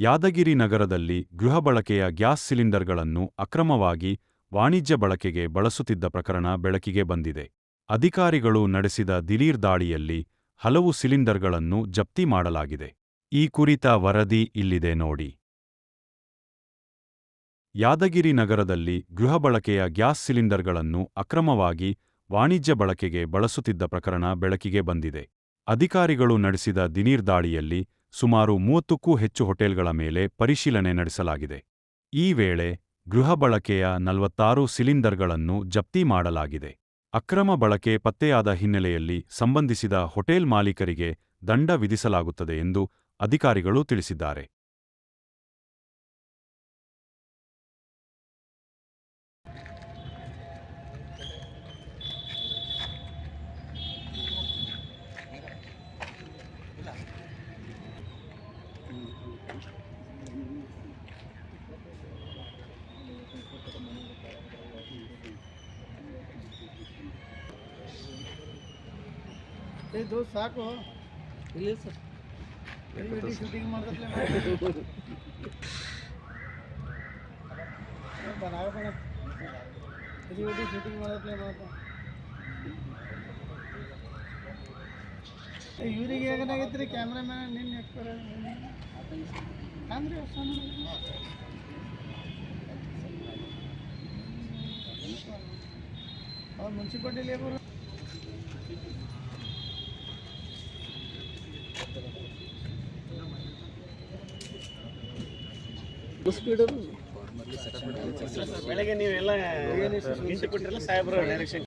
ಯಾದಗಿರಿ ನಗರದಲ್ಲಿ ಗೃಹ ಬಳಕೆಯ ಗ್ಯಾಸ್ ಸಿಲಿಂಡರ್ಗಳನ್ನು ಅಕ್ರಮವಾಗಿ ವಾಣಿಜ್ಯ ಬಳಕೆಗೆ ಬಳಸುತ್ತಿದ್ದ ಪ್ರಕರಣ ಬೆಳಕಿಗೆ ಬಂದಿದೆ. ಅಧಿಕಾರಿಗಳು ನಡೆಸಿದ ದಿಢೀರ್ ದಾಳಿಯಲ್ಲಿ ಹಲವು ಸಿಲಿಂಡರ್ಗಳನ್ನು ಜಪ್ತಿ ಮಾಡಲಾಗಿದೆ. ಈ ಕುರಿತ ವರದಿ ಇಲ್ಲಿದೆ ನೋಡಿ. ಯಾದಗಿರಿ ನಗರದಲ್ಲಿ ಗೃಹ ಬಳಕೆಯ ಗ್ಯಾಸ್ ಸಿಲಿಂಡರ್ಗಳನ್ನು ಅಕ್ರಮವಾಗಿ ವಾಣಿಜ್ಯ ಬಳಕೆಗೆ ಬಳಸುತ್ತಿದ್ದ ಪ್ರಕರಣ ಬೆಳಕಿಗೆ ಬಂದಿದೆ. ಅಧಿಕಾರಿಗಳು ನಡೆಸಿದ ದಿಢೀರ್ ದಾಳಿಯಲ್ಲಿ ಸುಮಾರು 30ಕ್ಕೂ ಹೆಚ್ಚು ಹೋಟೆಲ್ಗಳ ಮೇಲೆ ಪರಿಶೀಲನೆ ನಡೆಸಲಾಗಿದೆ. ಈ ವೇಳೆ ಗೃಹ ಬಳಕೆಯ 46 ಸಿಲಿಂಡರ್ಗಳನ್ನು ಜಪ್ತಿ ಮಾಡಲಾಗಿದೆ. ಅಕ್ರಮ ಬಳಕೆ ಪತ್ತೆಯಾದ ಹಿನ್ನೆಲೆಯಲ್ಲಿ ಸಂಬಂಧಿಸಿದ ಹೋಟೆಲ್ ಮಾಲೀಕರಿಗೆ ದಂಡ ವಿಧಿಸಲಾಗುತ್ತದೆ ಎಂದು ಅಧಿಕಾರಿಗಳು ತಿಳಿಸಿದ್ದಾರೆ. ಇದು ಸಾಕು ಇಲ್ಲ ಸರ್. ಶೂಟಿಂಗ್ ಮಾಡಿದ್ರೆ ಶೂಟಿಂಗ್ ಮಾಡಿದ್ರೆ ಇವ್ರಿಗೆ ಏನಾಗೈತ್ರಿ ಕ್ಯಾಮ್ರಾಮ್ಯಾನ್ ನಿನ್ನ ಅಂದ್ರೆ ಮುನ್ಸಿಪಾಲ್ಟಿ ಲೇಬರ್ ಬೆಳಗ್ಗೆ ನೀವೆಲ್ಲ ಸಾಹೇಬ್ರ ಡೈರೆಕ್ಷನ್